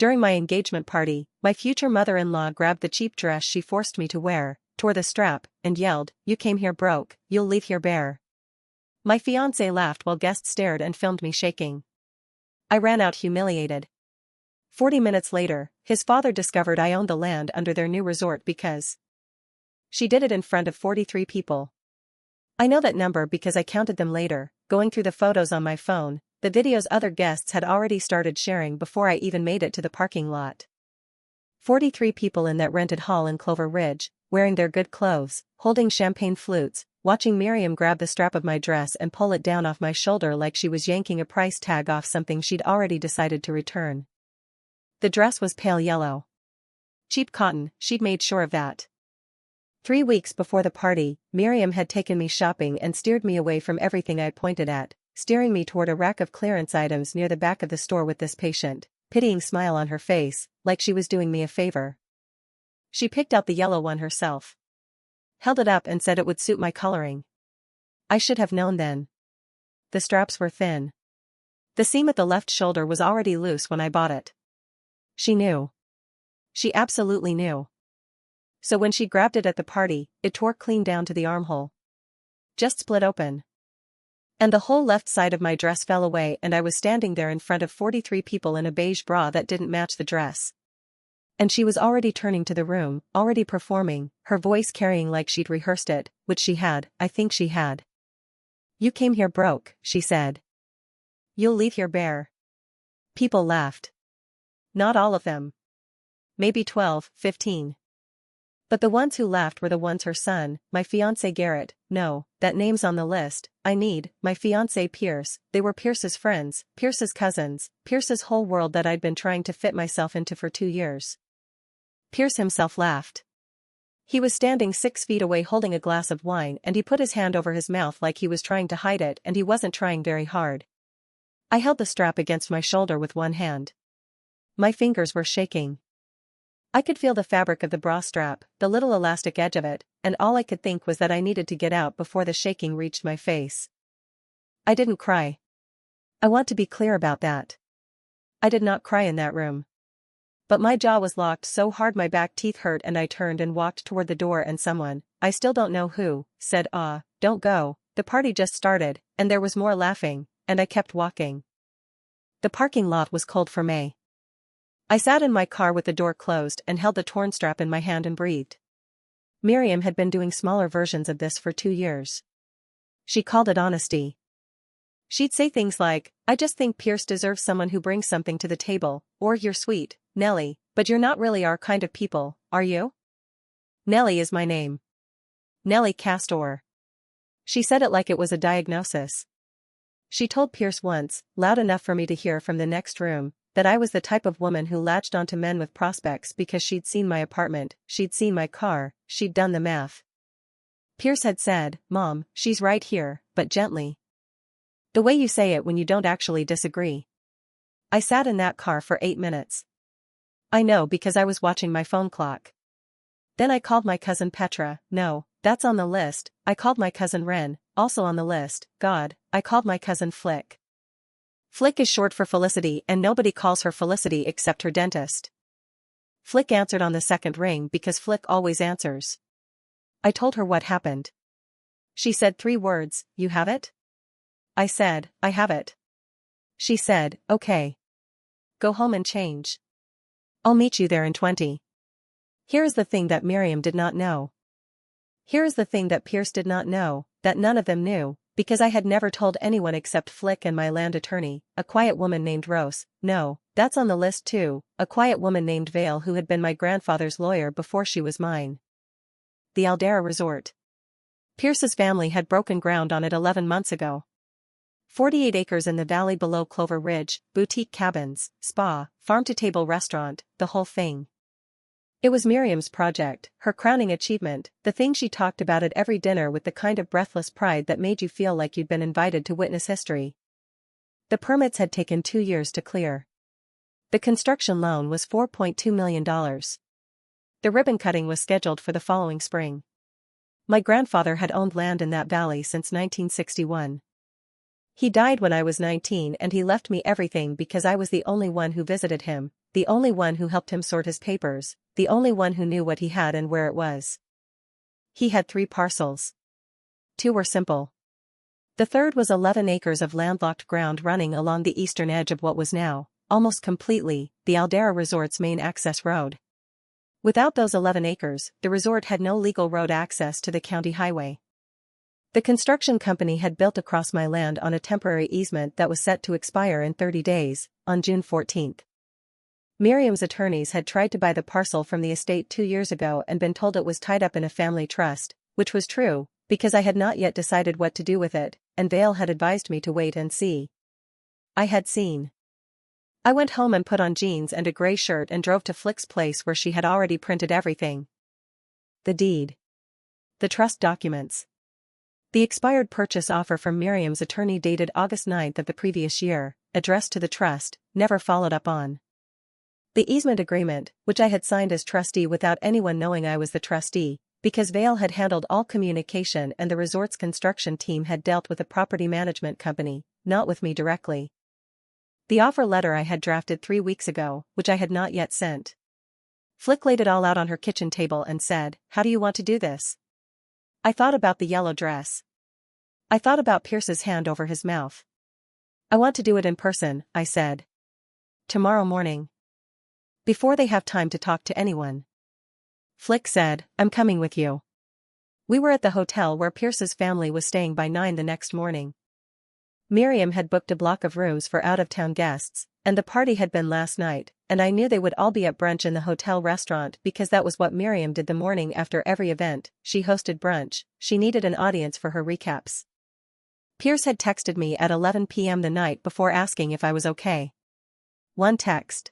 During my engagement party, my future mother-in-law grabbed the cheap dress she forced me to wear, tore the strap, and yelled, "You came here broke, you'll leave here bare." My fiancé laughed while guests stared and filmed me shaking. I ran out humiliated. 40 minutes later, his father discovered I owned the land under their new resort because she did it in front of 43 people. I know that number because I counted them later, going through the photos on my phone. The videos other guests had already started sharing before I even made it to the parking lot. 43 people in that rented hall in Clover Ridge, wearing their good clothes, holding champagne flutes, watching Miriam grab the strap of my dress and pull it down off my shoulder like she was yanking a price tag off something she'd already decided to return. The dress was pale yellow. Cheap cotton, she'd made sure of that. 3 weeks before the party, Miriam had taken me shopping and steered me away from everything I pointed at, steering me toward a rack of clearance items near the back of the store with this patient, pitying smile on her face, like she was doing me a favor. She picked out the yellow one herself. Held it up and said it would suit my coloring. I should have known then. The straps were thin. The seam at the left shoulder was already loose when I bought it. She knew. She absolutely knew. So when she grabbed it at the party, it tore clean down to the armhole. Just split open. And the whole left side of my dress fell away and I was standing there in front of 43 people in a beige bra that didn't match the dress. And she was already turning to the room, already performing, her voice carrying like she'd rehearsed it, which she had, I think she had. "You came here broke," she said. "You'll leave here bare." People laughed. Not all of them. Maybe 12, 15. But the ones who laughed were the ones her son, my fiancé Garrett, no, that name's on the list, my fiancé Pierce, they were Pierce's friends, Pierce's cousins, Pierce's whole world that I'd been trying to fit myself into for 2 years. Pierce himself laughed. He was standing 6 feet away holding a glass of wine and he put his hand over his mouth like he was trying to hide it and he wasn't trying very hard. I held the strap against my shoulder with one hand. My fingers were shaking. I could feel the fabric of the bra strap, the little elastic edge of it, and all I could think was that I needed to get out before the shaking reached my face. I didn't cry. I want to be clear about that. I did not cry in that room. But my jaw was locked so hard my back teeth hurt and I turned and walked toward the door and someone, I still don't know who, said, "Don't go, the party just started," and there was more laughing, and I kept walking. The parking lot was cold for May. I sat in my car with the door closed and held the torn strap in my hand and breathed. Miriam had been doing smaller versions of this for 2 years. She called it honesty. She'd say things like, "I just think Pierce deserves someone who brings something to the table," or "You're sweet, Nellie, but you're not really our kind of people, are you?" Nellie is my name. Nellie Castor. She said it like it was a diagnosis. She told Pierce once, loud enough for me to hear from the next room, that I was the type of woman who latched onto men with prospects because she'd seen my apartment, she'd seen my car, she'd done the math. Pierce had said, "Mom, she's right here, but gently. The way you say it when you don't actually disagree." I sat in that car for 8 minutes. I know because I was watching my phone clock. Then I called my cousin Petra, no, that's on the list, I called my cousin Ren, also on the list, God, I called my cousin Flick. Flick is short for Felicity and nobody calls her Felicity except her dentist. Flick answered on the second ring because Flick always answers. I told her what happened. She said 3 words, "You have it?" I said, "I have it." She said, "Okay. Go home and change. I'll meet you there in 20. Here is the thing that Miriam did not know. Here is the thing that Pierce did not know, that none of them knew, because I had never told anyone except Flick and my land attorney, a quiet woman named Rose, no, that's on the list too, a quiet woman named Vale who had been my grandfather's lawyer before she was mine. The Aldera Resort. Pierce's family had broken ground on it 11 months ago. 48 acres in the valley below Clover Ridge, boutique cabins, spa, farm-to-table restaurant, the whole thing. It was Miriam's project, her crowning achievement, the thing she talked about at every dinner with the kind of breathless pride that made you feel like you'd been invited to witness history. The permits had taken 2 years to clear. The construction loan was $4.2 million. The ribbon cutting was scheduled for the following spring. My grandfather had owned land in that valley since 1961. He died when I was 19 and he left me everything because I was the only one who visited him, the only one who helped him sort his papers, the only one who knew what he had and where it was. He had 3 parcels. 2 were simple. The third was 11 acres of landlocked ground running along the eastern edge of what was now, almost completely, the Aldera Resort's main access road. Without those 11 acres, the resort had no legal road access to the county highway. The construction company had built across my land on a temporary easement that was set to expire in 30 days, on June 14. Miriam's attorneys had tried to buy the parcel from the estate 2 years ago and been told it was tied up in a family trust, which was true, because I had not yet decided what to do with it, and Vale had advised me to wait and see. I had seen. I went home and put on jeans and a gray shirt and drove to Flick's place where she had already printed everything. The deed. The trust documents. The expired purchase offer from Miriam's attorney dated August 9 of the previous year, addressed to the trust, never followed up on. The easement agreement, which I had signed as trustee without anyone knowing I was the trustee, because Vale had handled all communication and the resort's construction team had dealt with a property management company, not with me directly. The offer letter I had drafted 3 weeks ago, which I had not yet sent. Flick laid it all out on her kitchen table and said, "How do you want to do this?" I thought about the yellow dress. I thought about Pierce's hand over his mouth. "I want to do it in person," I said. "Tomorrow morning. Before they have time to talk to anyone." Flick said, "I'm coming with you." We were at the hotel where Pierce's family was staying by 9 the next morning. Miriam had booked a block of rooms for out-of-town guests, and the party had been last night, and I knew they would all be at brunch in the hotel restaurant because that was what Miriam did the morning after every event. She hosted brunch. She needed an audience for her recaps. Pierce had texted me at 11 p.m. the night before asking if I was okay. One text.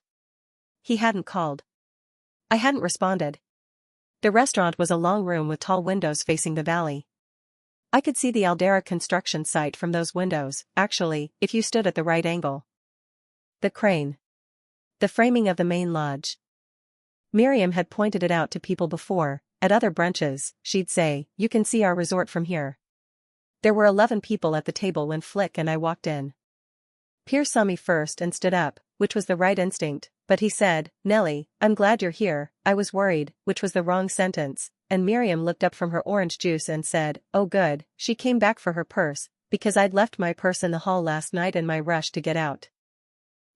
He hadn't called. I hadn't responded. The restaurant was a long room with tall windows facing the valley. I could see the Aldera construction site from those windows, actually, if you stood at the right angle. The crane. The framing of the main lodge. Miriam had pointed it out to people before. At other brunches, she'd say, "You can see our resort from here." There were 11 people at the table when Flick and I walked in. Pierce saw me first and stood up, which was the right instinct, but he said, "Nellie, I'm glad you're here." I was worried, which was the wrong sentence, and Miriam looked up from her orange juice and said, "Oh good." She came back for her purse, because I'd left my purse in the hall last night in my rush to get out.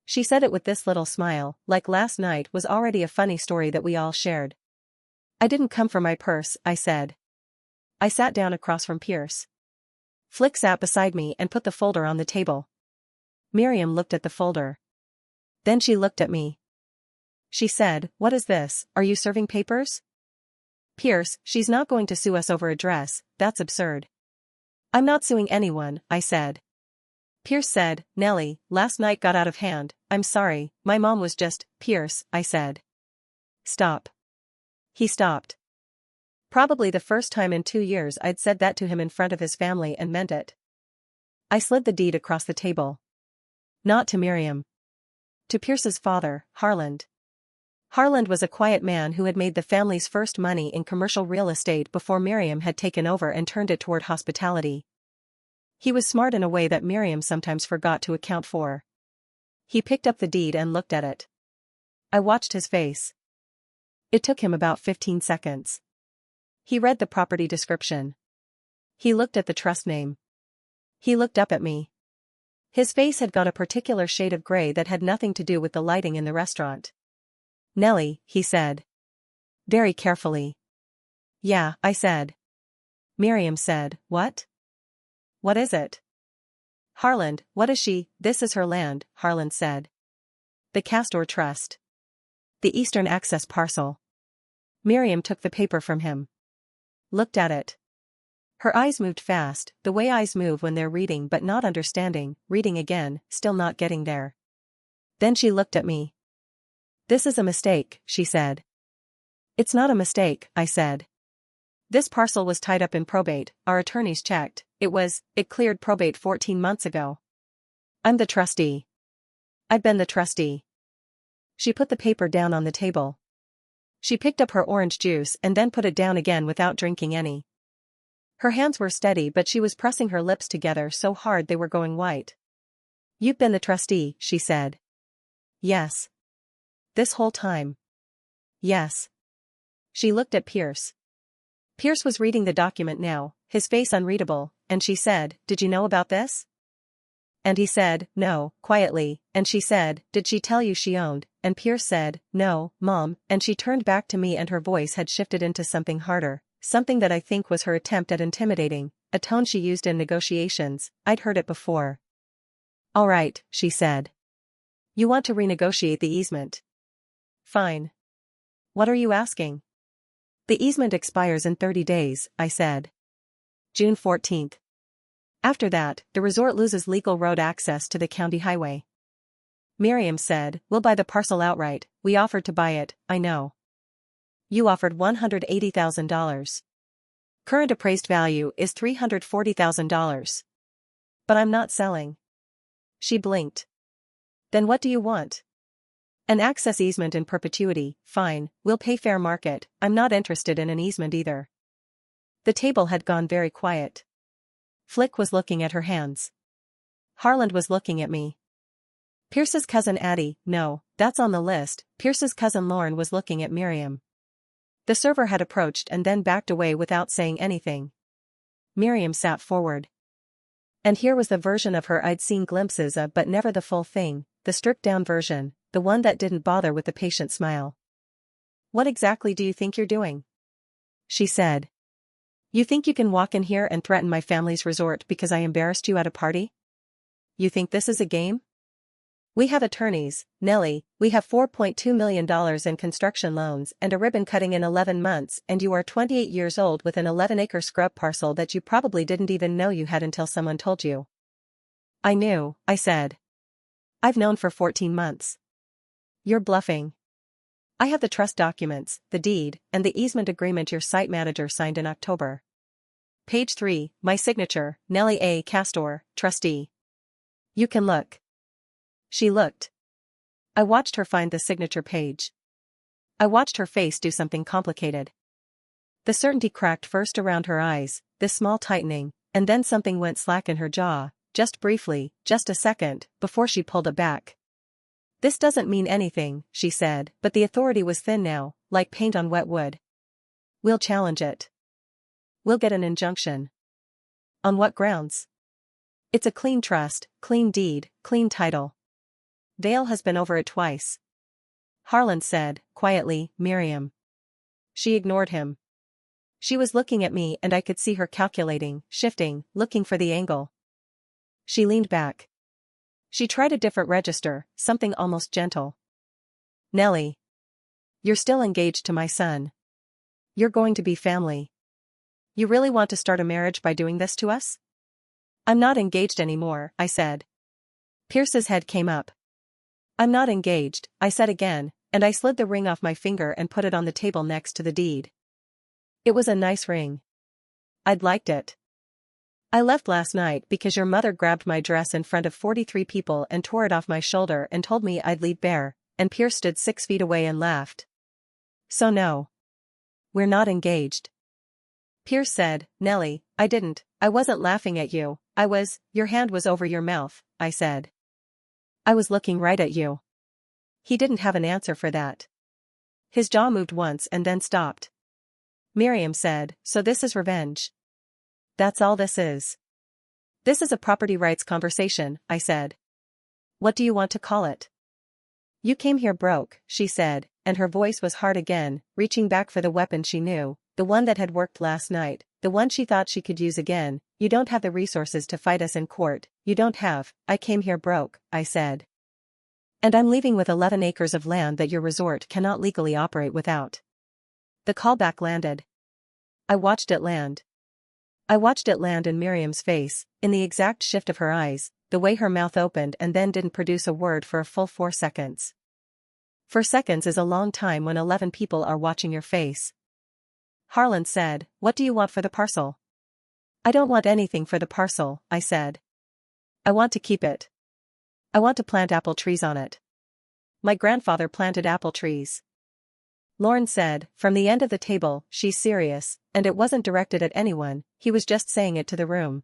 She said it with this little smile, like last night was already a funny story that we all shared. "I didn't come for my purse," I said. I sat down across from Pierce. Flick sat beside me and put the folder on the table. Miriam looked at the folder. Then she looked at me. She said, "What is this? Are you serving papers?" "Pierce, she's not going to sue us over a dress, that's absurd." "I'm not suing anyone," I said. Pierce said, "Nellie, last night got out of hand. I'm sorry, my mom was just..." "Pierce," I said. "Stop." He stopped. Probably the first time in 2 years I'd said that to him in front of his family and meant it. I slid the deed across the table. Not to Miriam. To Pierce's father, Harland. Harland was a quiet man who had made the family's first money in commercial real estate before Miriam had taken over and turned it toward hospitality. He was smart in a way that Miriam sometimes forgot to account for. He picked up the deed and looked at it. I watched his face. It took him about 15 seconds. He read the property description. He looked at the trust name. He looked up at me. His face had got a particular shade of gray that had nothing to do with the lighting in the restaurant. "Nellie," he said. Very carefully. "Yeah," I said. Miriam said, "What? What is it?" "Harland, what is she?" "This is her land," Harland said. "The Castor Trust. The Eastern Access parcel." Miriam took the paper from him. Looked at it. Her eyes moved fast, the way eyes move when they're reading but not understanding, reading again, still not getting there. Then she looked at me. "This is a mistake," she said. "It's not a mistake," I said. "This parcel was tied up in probate, our attorneys checked, it cleared probate 14 months ago. I'm the trustee. I've been the trustee." She put the paper down on the table. She picked up her orange juice and then put it down again without drinking any. Her hands were steady but she was pressing her lips together so hard they were going white. "You've been the trustee," she said. "Yes." "This whole time?" "Yes." She looked at Pierce. Pierce was reading the document now, his face unreadable, and she said, "Did you know about this?" And he said, "No," quietly, and she said, "Did she tell you she owned?" And Pierce said, "No, Mom," and she turned back to me and her voice had shifted into something harder, something that I think was her attempt at intimidating, a tone she used in negotiations. I'd heard it before. "All right," she said. "You want to renegotiate the easement? Fine. What are you asking?" "The easement expires in 30 days, I said. June 14th. After that, the resort loses legal road access to the county highway." Miriam said, "We'll buy the parcel outright." "We offered to buy it, I know. You offered $180,000. Current appraised value is $340,000. But I'm not selling." She blinked. "Then what do you want?" "An access easement in perpetuity." "Fine, we'll pay fair market." "I'm not interested in an easement either." The table had gone very quiet. Flick was looking at her hands. Harland was looking at me. Pierce's cousin Addie, no, that's on the list. Pierce's cousin Lauren was looking at Miriam. The server had approached and then backed away without saying anything. Miriam sat forward. And here was the version of her I'd seen glimpses of but never the full thing, the stripped-down version, the one that didn't bother with the patient smile. "What exactly do you think you're doing?" she said. "You think you can walk in here and threaten my family's resort because I embarrassed you at a party? You think this is a game? We have attorneys, Nellie, we have $4.2 million in construction loans and a ribbon cutting in 11 months, and you are 28 years old with an 11-acre scrub parcel that you probably didn't even know you had until someone told you." "I knew," I said. "I've known for 14 months. You're bluffing. I have the trust documents, the deed, and the easement agreement your site manager signed in October. Page 3, my signature, Nellie A. Castor, trustee. You can look." She looked. I watched her find the signature page. I watched her face do something complicated. The certainty cracked first around her eyes, this small tightening, and then something went slack in her jaw, just briefly, just a second, before she pulled it back. "This doesn't mean anything," she said, but the authority was thin now, like paint on wet wood. "We'll challenge it. We'll get an injunction." "On what grounds?" "It's a clean trust, clean deed, clean title. Dale has been over it twice." Harland said, quietly, "Miriam." She ignored him. She was looking at me and I could see her calculating, shifting, looking for the angle. She leaned back. She tried a different register, something almost gentle. "Nellie. You're still engaged to my son. You're going to be family. You really want to start a marriage by doing this to us?" "I'm not engaged anymore," I said. Pierce's head came up. "I'm not engaged," I said again, and I slid the ring off my finger and put it on the table next to the deed. It was a nice ring. I'd liked it. "I left last night because your mother grabbed my dress in front of 43 people and tore it off my shoulder and told me I'd leave bare," and Pierce stood 6 feet away and laughed. "So no. We're not engaged." Pierce said, "Nellie, I wasn't laughing at you, your hand was over your mouth," I said. "I was looking right at you." He didn't have an answer for that. His jaw moved once and then stopped. Miriam said, "So this is revenge?" "That's all this is." "This is a property rights conversation," I said. "What do you want to call it?" "You came here broke," she said, and her voice was hard again, reaching back for the weapon she knew, the one that had worked last night, the one she thought she could use again. "You don't have the resources to fight us in court, you don't have." "I came here broke," I said. "And I'm leaving with 11 acres of land that your resort cannot legally operate without." The callback landed. I watched it land. I watched it land in Miriam's face, in the exact shift of her eyes, the way her mouth opened and then didn't produce a word for a full 4 seconds. 4 seconds is a long time when 11 people are watching your face. Harland said, "What do you want for the parcel?" "I don't want anything for the parcel," I said. "I want to keep it. I want to plant apple trees on it. My grandfather planted apple trees." Lauren said, from the end of the table, "She's serious," and it wasn't directed at anyone. He was just saying it to the room.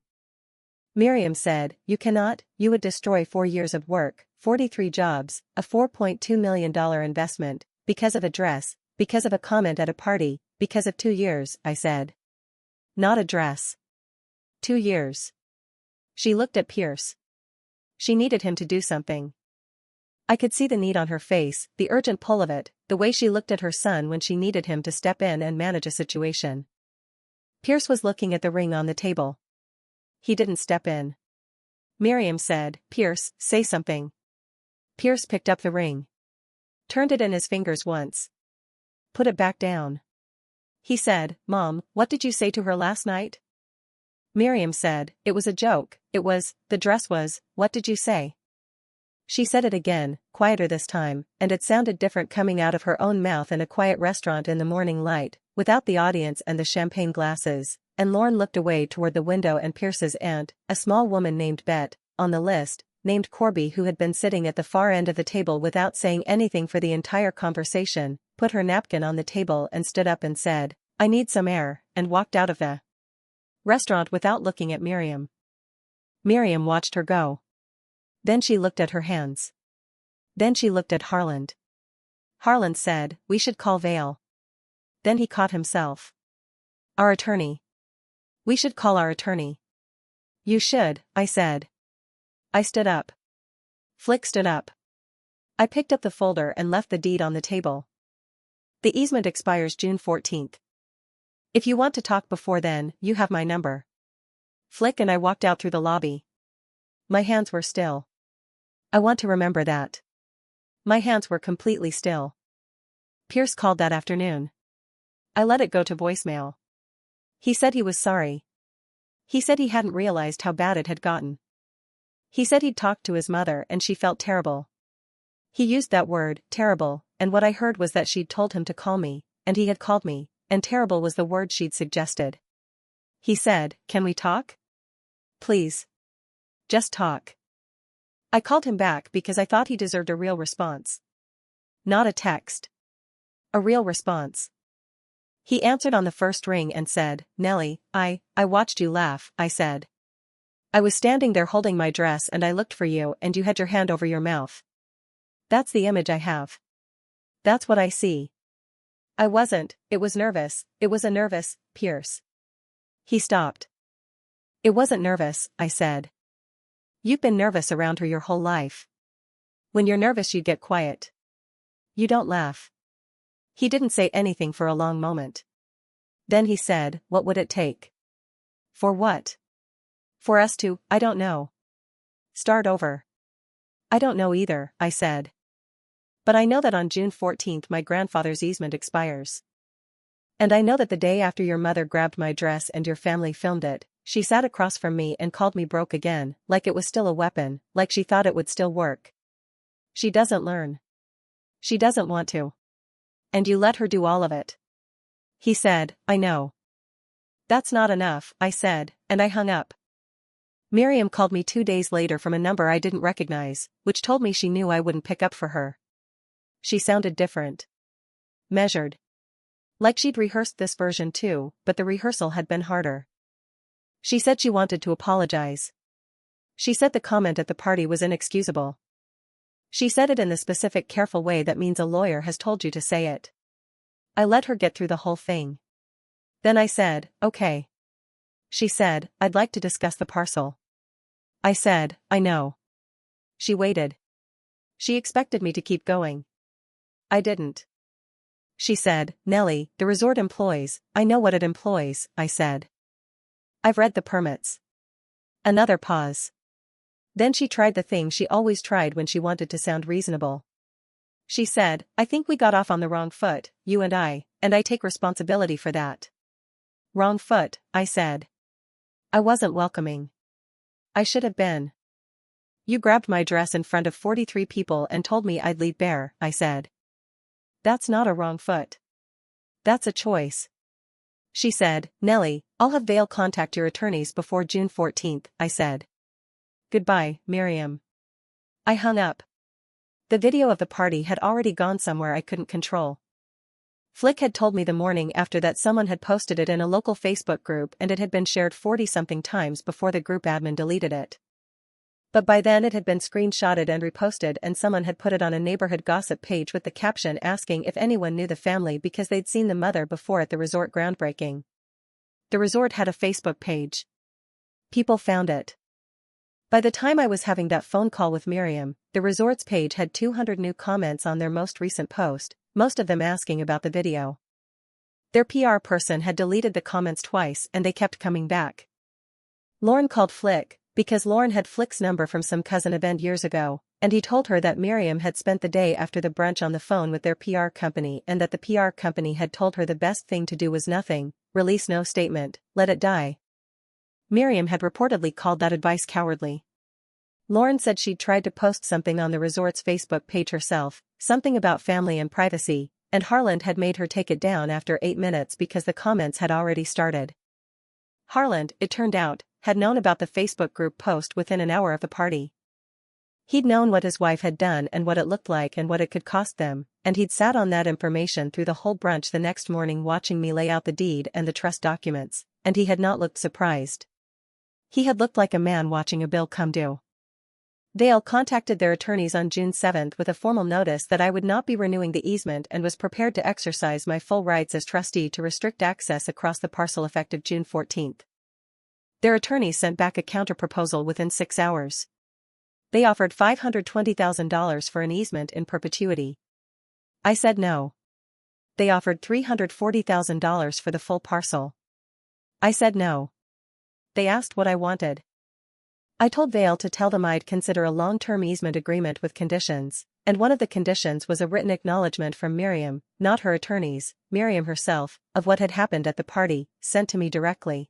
Miriam said, you cannot, you would destroy 4 years of work, 43 jobs, a $4.2 million investment, because of a dress, because of a comment at a party, because of 2 years, I said. Not a dress. 2 years. She looked at Pierce. She needed him to do something. I could see the need on her face, the urgent pull of it, the way she looked at her son when she needed him to step in and manage a situation. Pierce was looking at the ring on the table. He didn't step in. Miriam said, Pierce, say something. Pierce picked up the ring. Turned it in his fingers once. Put it back down. He said, Mom, what did you say to her last night? Miriam said, it was a joke, the dress was, what did you say? She said it again, quieter this time, and it sounded different coming out of her own mouth in a quiet restaurant in the morning light, without the audience and the champagne glasses, and Lorne looked away toward the window and Pierce's aunt, a small woman named Bet, on the list, named Corby who had been sitting at the far end of the table without saying anything for the entire conversation, put her napkin on the table and stood up and said, I need some air, and walked out of the restaurant without looking at Miriam. Miriam watched her go. Then she looked at her hands. Then she looked at Harland. Harland said, we should call Vale. Then he caught himself. Our attorney. We should call our attorney. You should, I said. I stood up. Flick stood up. I picked up the folder and left the deed on the table. The easement expires June 14th. If you want to talk before then, you have my number. Flick and I walked out through the lobby. My hands were still. I want to remember that. My hands were completely still. Pierce called that afternoon. I let it go to voicemail. He said he was sorry. He said he hadn't realized how bad it had gotten. He said he'd talked to his mother and she felt terrible. He used that word, terrible, and what I heard was that she'd told him to call me, and he had called me, and terrible was the word she'd suggested. He said, can we talk? Please. Just talk. I called him back because I thought he deserved a real response. Not a text. A real response. He answered on the first ring and said, Nellie, I watched you laugh, I said. I was standing there holding my dress and I looked for you and you had your hand over your mouth. That's the image I have. That's what I see. I wasn't, it was nervous, it was a nervous, Pierce. He stopped. It wasn't nervous, I said. You've been nervous around her your whole life. When you're nervous you get quiet. You don't laugh. He didn't say anything for a long moment. Then he said, what would it take? For what? For us to, I don't know. Start over. I don't know either, I said. But I know that on June 14th my grandfather's easement expires. And I know that the day after your mother grabbed my dress and your family filmed it, she sat across from me and called me broke again, like it was still a weapon, like she thought it would still work. She doesn't learn. She doesn't want to. And you let her do all of it. He said, I know. That's not enough, I said, and I hung up. Miriam called me 2 days later from a number I didn't recognize, which told me she knew I wouldn't pick up for her. She sounded different. Measured. Like she'd rehearsed this version too, but the rehearsal had been harder. She said she wanted to apologize. She said the comment at the party was inexcusable. She said it in the specific careful way that means a lawyer has told you to say it. I let her get through the whole thing. Then I said, okay. She said, I'd like to discuss the parcel. I said, I know. She waited. She expected me to keep going. I didn't. She said, Nellie, the resort employs, I know what it employs, I said. I've read the permits. Another pause. Then she tried the thing she always tried when she wanted to sound reasonable. She said, I think we got off on the wrong foot, you and I take responsibility for that. Wrong foot, I said. I wasn't welcoming. I should have been. You grabbed my dress in front of 43 people and told me I'd lead bare, I said. That's not a wrong foot. That's a choice. She said, Nellie, I'll have Vale contact your attorneys before June 14th, I said. Goodbye, Miriam. I hung up. The video of the party had already gone somewhere I couldn't control. Flick had told me the morning after that someone had posted it in a local Facebook group and it had been shared 40-something times before the group admin deleted it. But by then it had been screenshotted and reposted and someone had put it on a neighborhood gossip page with the caption asking if anyone knew the family because they'd seen the mother before at the resort groundbreaking. The resort had a Facebook page. People found it. By the time I was having that phone call with Miriam, the resort's page had 200 new comments on their most recent post, most of them asking about the video. Their PR person had deleted the comments twice and they kept coming back. Lauren called Flick, because Lauren had Flick's number from some cousin event years ago, and he told her that Miriam had spent the day after the brunch on the phone with their PR company and that the PR company had told her the best thing to do was nothing, release no statement, let it die. Miriam had reportedly called that advice cowardly. Lauren said she'd tried to post something on the resort's Facebook page herself, something about family and privacy, and Harland had made her take it down after 8 minutes because the comments had already started. Harland, it turned out, had known about the Facebook group post within an hour of the party. He'd known what his wife had done and what it looked like and what it could cost them, and he'd sat on that information through the whole brunch the next morning watching me lay out the deed and the trust documents, and he had not looked surprised. He had looked like a man watching a bill come due. Vale contacted their attorneys on June 7 with a formal notice that I would not be renewing the easement and was prepared to exercise my full rights as trustee to restrict access across the parcel effective June 14. Their attorneys sent back a counter-proposal within 6 hours. They offered $520,000 for an easement in perpetuity. I said no. They offered $340,000 for the full parcel. I said no. They asked what I wanted. I told Vale to tell them I'd consider a long-term easement agreement with conditions, and one of the conditions was a written acknowledgement from Miriam, not her attorneys, Miriam herself, of what had happened at the party, sent to me directly.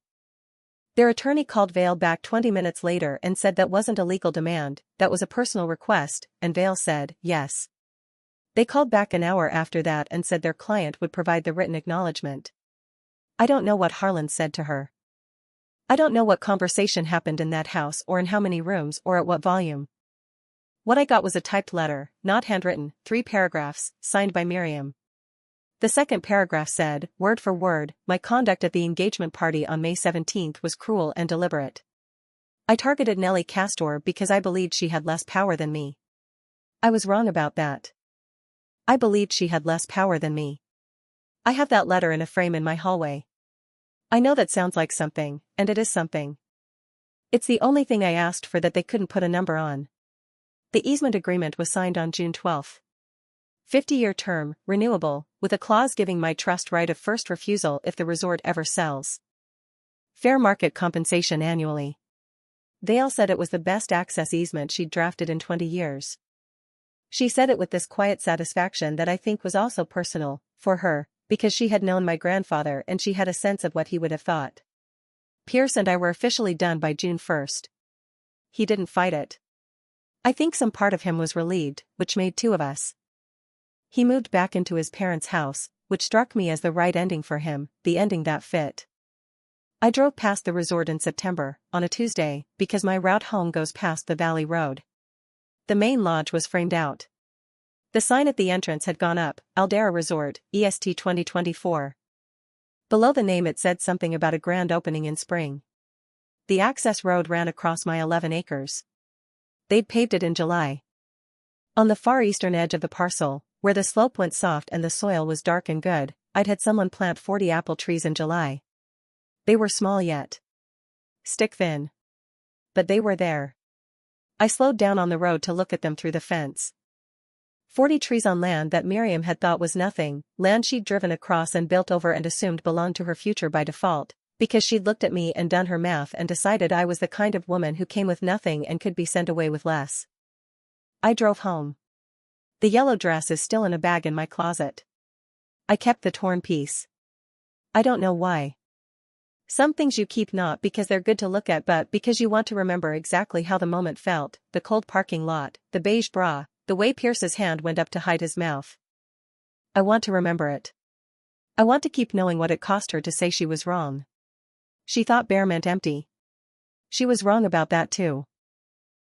Their attorney called Vale back 20 minutes later and said that wasn't a legal demand, that was a personal request, and Vale said, yes. They called back an hour after that and said their client would provide the written acknowledgement. I don't know what Harland said to her. I don't know what conversation happened in that house or in how many rooms or at what volume. What I got was a typed letter, not handwritten, 3 paragraphs, signed by Miriam. The second paragraph said, word for word, my conduct at the engagement party on May 17 was cruel and deliberate. I targeted Nellie Castor because I believed she had less power than me. I was wrong about that. I believed she had less power than me. I have that letter in a frame in my hallway. I know that sounds like something, and it is something. It's the only thing I asked for that they couldn't put a number on. The easement agreement was signed on June 12. 50-year term, renewable, with a clause giving my trust right of first refusal if the resort ever sells. Fair market compensation annually. Vale said it was the best access easement she'd drafted in 20 years. She said it with this quiet satisfaction that I think was also personal, for her, because she had known my grandfather and she had a sense of what he would have thought. Pierce and I were officially done by June 1. He didn't fight it. I think some part of him was relieved, which made 2 of us. He moved back into his parents' house, which struck me as the right ending for him, the ending that fit. I drove past the resort in September, on a Tuesday, because my route home goes past the Valley Road. The main lodge was framed out. The sign at the entrance had gone up, Aldera Resort, EST 2024. Below the name it said something about a grand opening in spring. The access road ran across my 11 acres. They'd paved it in July. On the far eastern edge of the parcel, where the slope went soft and the soil was dark and good, I'd had someone plant 40 apple trees in July. They were small yet. Stick thin. But they were there. I slowed down on the road to look at them through the fence. 40 trees on land that Miriam had thought was nothing, land she'd driven across and built over and assumed belonged to her future by default, because she'd looked at me and done her math and decided I was the kind of woman who came with nothing and could be sent away with less. I drove home. The yellow dress is still in a bag in my closet. I kept the torn piece. I don't know why. Some things you keep not because they're good to look at but because you want to remember exactly how the moment felt, the cold parking lot, the beige bra, the way Pierce's hand went up to hide his mouth. I want to remember it. I want to keep knowing what it cost her to say she was wrong. She thought bare meant empty. She was wrong about that too.